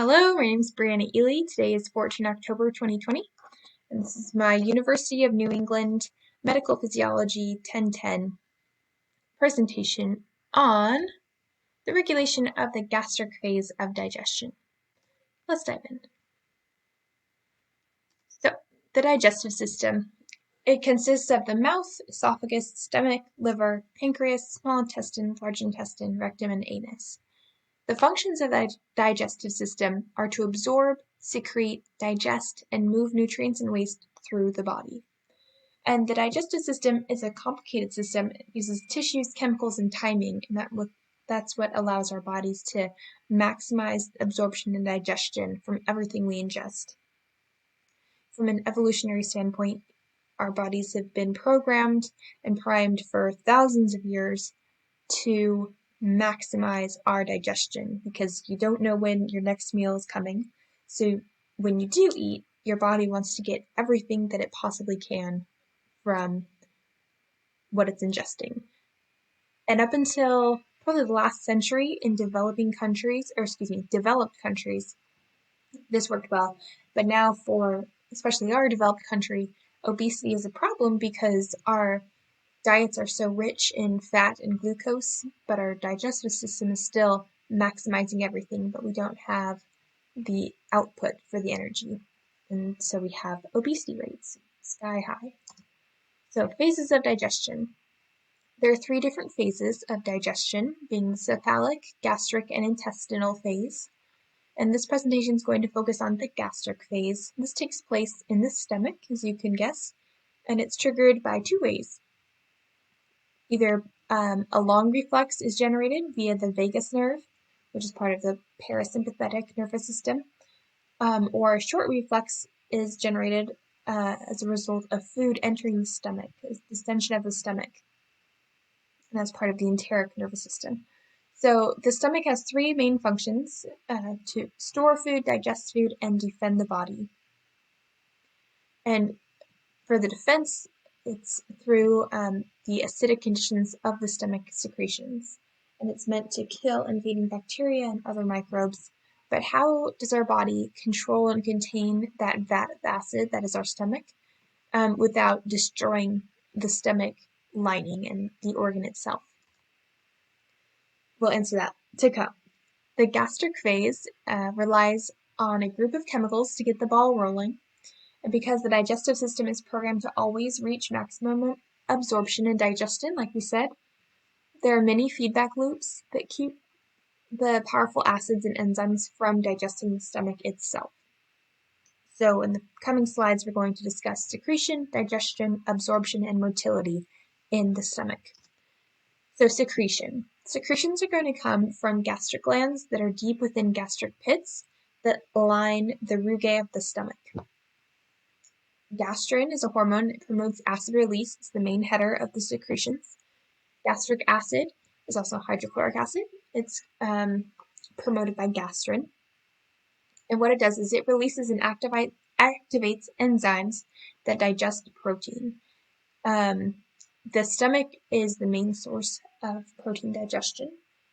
Hello, my name is Brianna Ely. Today is 14 October 2020, and this is my University of New England Medical Physiology 1010 presentation on the regulation of the gastric phase of digestion. Let's dive in. So, the digestive system. It consists of the mouth, esophagus, stomach, liver, pancreas, small intestine, large intestine, rectum, and anus. The functions of the digestive system are to absorb, secrete, digest, and move nutrients and waste through the body. And the digestive system is a complicated system. It uses tissues, chemicals, and timing, and that's what allows our bodies to maximize absorption and digestion from everything we ingest. From an evolutionary standpoint, our bodies have been programmed and primed for thousands of years to maximize our digestion because you don't know when your next meal is coming. So when you do eat, your body wants to get everything that it possibly can from what it's ingesting. And up until probably the last century in developed countries, this worked well. But now for especially our developed country, obesity is a problem because our diets are so rich in fat and glucose, but our digestive system is still maximizing everything, but we don't have the output for the energy. And so we have obesity rates sky high. So phases of digestion. There are 3 different phases of digestion, being the cephalic, gastric, and intestinal phase. And this presentation is going to focus on the gastric phase. This takes place in the stomach, as you can guess, and it's triggered by 2 ways. Either a long reflex is generated via the vagus nerve, which is part of the parasympathetic nervous system, or a short reflex is generated as a result of food entering the stomach, distension of the stomach, and that's part of the enteric nervous system. So the stomach has 3 main functions: to store food, digest food, and defend the body. And for the defense, it's through the acidic conditions of the stomach secretions, and it's meant to kill invading bacteria and other microbes. But how does our body control and contain that vat of acid that is our stomach without destroying the stomach lining and the organ itself? We'll answer that to come. The gastric phase relies on a group of chemicals to get the ball rolling. And because the digestive system is programmed to always reach maximum absorption and digestion, like we said, there are many feedback loops that keep the powerful acids and enzymes from digesting the stomach itself. So in the coming slides, we're going to discuss secretion, digestion, absorption, and motility in the stomach. So secretion. Secretions are going to come from gastric glands that are deep within gastric pits that line the rugae of the stomach. Gastrin is a hormone that promotes acid release. It's the main header of the secretions. Gastric acid is also hydrochloric acid. It's promoted by gastrin. And what it does is it releases and activates enzymes that digest protein. The stomach is the main source of protein digestion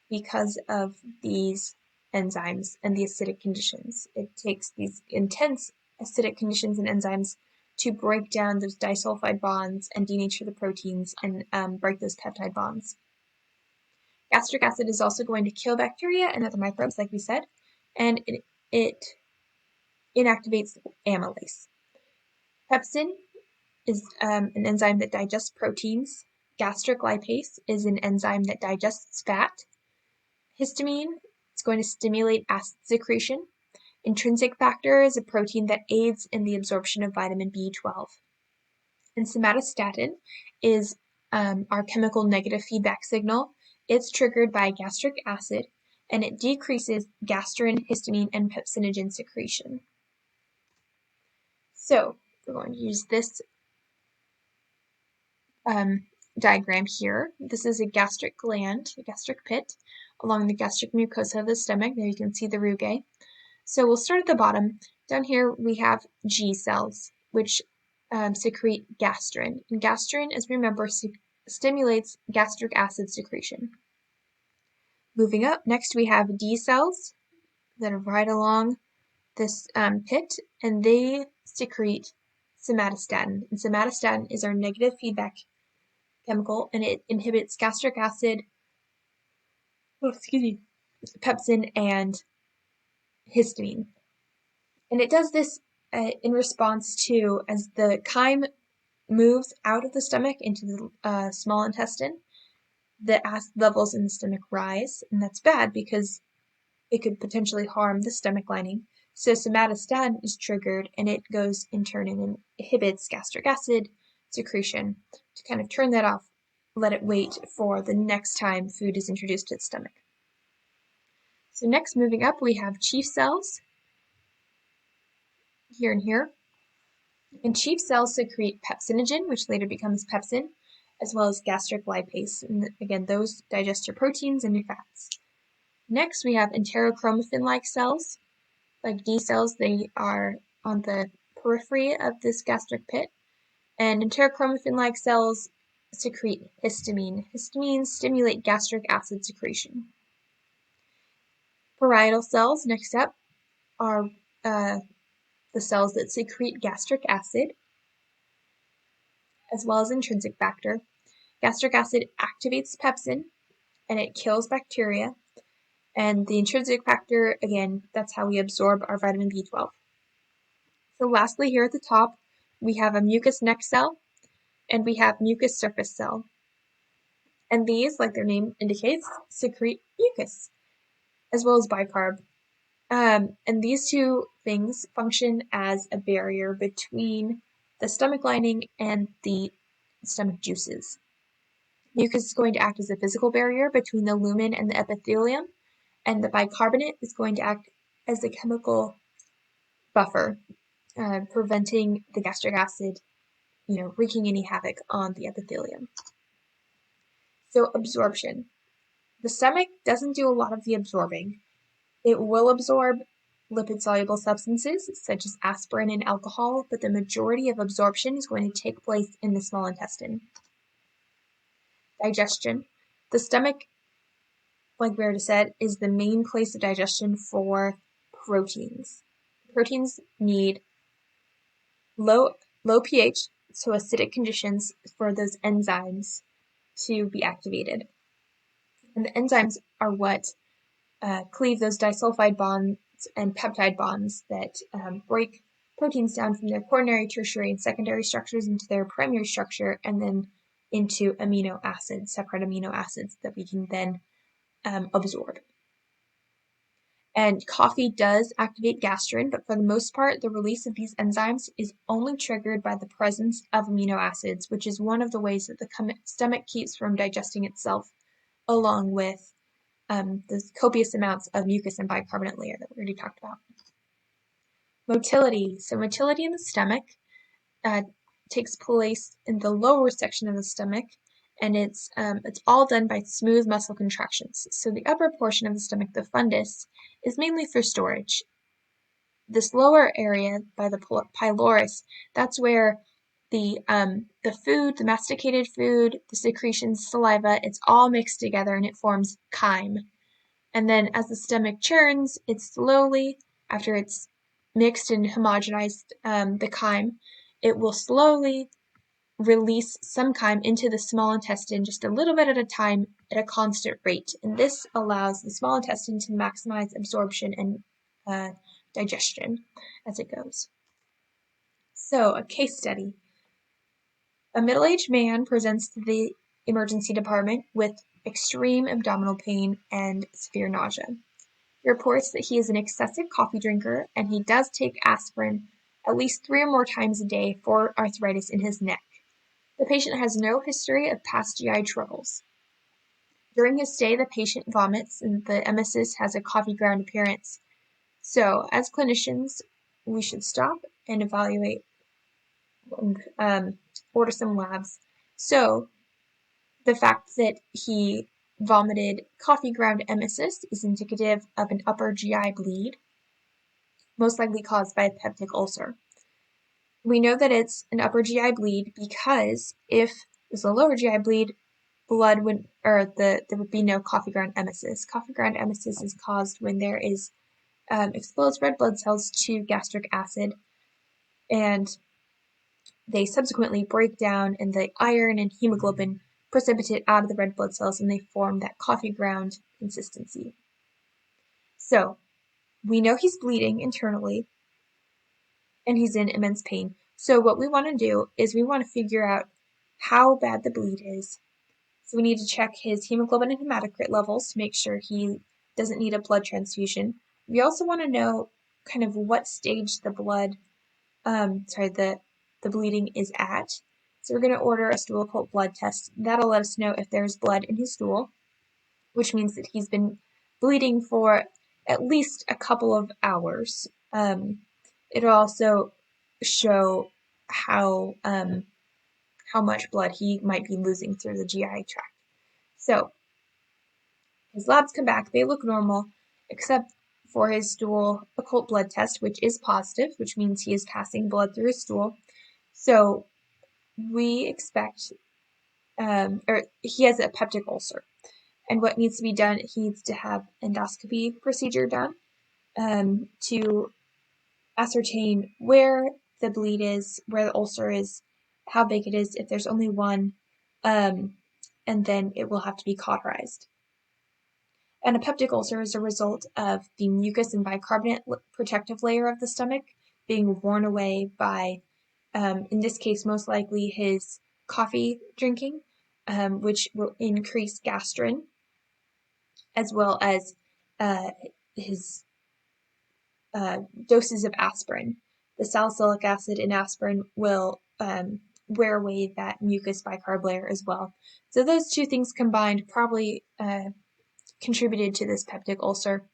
because of these enzymes and the acidic conditions. It takes these intense acidic conditions and enzymes to break down those disulfide bonds and denature the proteins and break those peptide bonds. Gastric acid is also going to kill bacteria and other microbes, like we said, and it inactivates amylase. Pepsin is an enzyme that digests proteins. Gastric lipase is an enzyme that digests fat. Histamine is going to stimulate acid secretion. Intrinsic factor is a protein that aids in the absorption of vitamin B12. And somatostatin is our chemical negative feedback signal. It's triggered by gastric acid, and it decreases gastrin, histamine, and pepsinogen secretion. So we're going to use this diagram here. This is a gastric gland, a gastric pit, along the gastric mucosa of the stomach. There you can see the rugae. So we'll start at the bottom. Down here we have G cells, which secrete gastrin. And gastrin, as we remember, stimulates gastric acid secretion. Moving up, next we have D cells, that are right along this pit, and they secrete somatostatin. And somatostatin is our negative feedback chemical, and it inhibits gastric acid, pepsin, and histamine. And it does this in response to, as the chyme moves out of the stomach into the small intestine, the acid levels in the stomach rise, and that's bad because it could potentially harm the stomach lining. So somatostatin is triggered, and it goes in turn and inhibits gastric acid secretion to kind of turn that off, let it wait for the next time food is introduced to the stomach. So next, moving up, we have chief cells here and here. And chief cells secrete pepsinogen, which later becomes pepsin, as well as gastric lipase. And again, those digest your proteins and your fats. Next, we have enterochromaffin-like cells. Like D cells, they are on the periphery of this gastric pit. And enterochromaffin-like cells secrete histamine. Histamines stimulate gastric acid secretion. Parietal cells, next up, are the cells that secrete gastric acid, as well as intrinsic factor. Gastric acid activates pepsin, and it kills bacteria. And the intrinsic factor, again, that's how we absorb our vitamin B12. So lastly, here at the top, we have a mucous neck cell, and we have mucous surface cell. And these, like their name indicates, secrete mucus, as well as bicarb. And these two things function as a barrier between the stomach lining and the stomach juices. Mucus is going to act as a physical barrier between the lumen and the epithelium, and the bicarbonate is going to act as a chemical buffer, preventing the gastric acid, wreaking any havoc on the epithelium. So absorption. The stomach doesn't do a lot of the absorbing. It will absorb lipid-soluble substances such as aspirin and alcohol, but the majority of absorption is going to take place in the small intestine. Digestion. The stomach, like we already said, is the main place of digestion for proteins. Proteins need low pH, so acidic conditions, for those enzymes to be activated. And the enzymes are what cleave those disulfide bonds and peptide bonds that break proteins down from their quaternary, tertiary, and secondary structures into their primary structure, and then into amino acids, separate amino acids that we can then absorb. And coffee does activate gastrin, but for the most part, the release of these enzymes is only triggered by the presence of amino acids, which is one of the ways that the stomach keeps from digesting itself, along with the copious amounts of mucus and bicarbonate layer that we already talked about. Motility. So motility in the stomach takes place in the lower section of the stomach, and it's all done by smooth muscle contractions. So the upper portion of the stomach, the fundus, is mainly for storage. This lower area by the pylorus, that's where the food, the masticated food, the secretions, saliva, it's all mixed together and it forms chyme. And then as the stomach churns, it slowly, after it's mixed and homogenized the chyme, it will slowly release some chyme into the small intestine just a little bit at a time at a constant rate. And this allows the small intestine to maximize absorption and digestion as it goes. So, a case study. A middle-aged man presents to the emergency department with extreme abdominal pain and severe nausea. He reports that he is an excessive coffee drinker, and he does take aspirin at least 3 or more times a day for arthritis in his neck. The patient has no history of past GI troubles. During his stay, the patient vomits, and the emesis has a coffee ground appearance. So, as clinicians, we should stop and evaluate and order some labs. So, the fact that he vomited coffee ground emesis is indicative of an upper GI bleed, most likely caused by a peptic ulcer. We know that it's an upper GI bleed because if it's a lower GI bleed, there would be no coffee ground emesis. Coffee ground emesis is caused when there is expose red blood cells to gastric acid, and they subsequently break down, and the iron and hemoglobin precipitate out of the red blood cells, and they form that coffee ground consistency. So we know he's bleeding internally, and he's in immense pain. So what we want to do is we want to figure out how bad the bleed is. So we need to check his hemoglobin and hematocrit levels to make sure he doesn't need a blood transfusion. We also want to know kind of what stage the bleeding is at. So we're going to order a stool occult blood test. That'll let us know if there's blood in his stool, which means that he's been bleeding for at least a couple of hours. It'll also show how much blood he might be losing through the GI tract. So his labs come back, they look normal, except for his stool occult blood test, which is positive, which means he is passing blood through his stool. So we expect, or he has a peptic ulcer. And what needs to be done, he needs to have endoscopy procedure done to ascertain where the bleed is, where the ulcer is, how big it is, if there's only one, and then it will have to be cauterized. And a peptic ulcer is a result of the mucus and bicarbonate protective layer of the stomach being worn away by, in this case, most likely his coffee drinking, which will increase gastrin, as well as his doses of aspirin. The salicylic acid in aspirin will wear away that mucus bicarb layer as well. So those two things combined probably contributed to this peptic ulcer.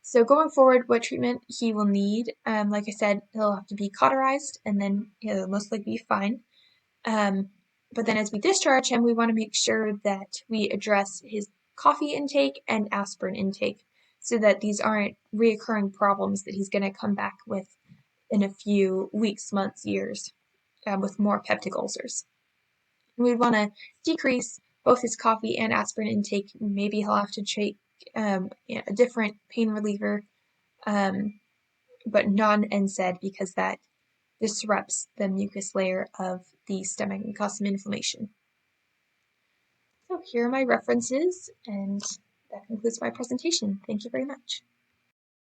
So going forward, what treatment he will need, like I said, he'll have to be cauterized, and then he'll most likely be fine. But then as we discharge him, we want to make sure that we address his coffee intake and aspirin intake so that these aren't reoccurring problems that he's going to come back with in a few weeks, months, years, with more peptic ulcers. We want to decrease both his coffee and aspirin intake. Maybe he'll have to take a different pain reliever, but non-NSAID, because that disrupts the mucus layer of the stomach and causes some inflammation. So here are my references, and that concludes my presentation. Thank you very much.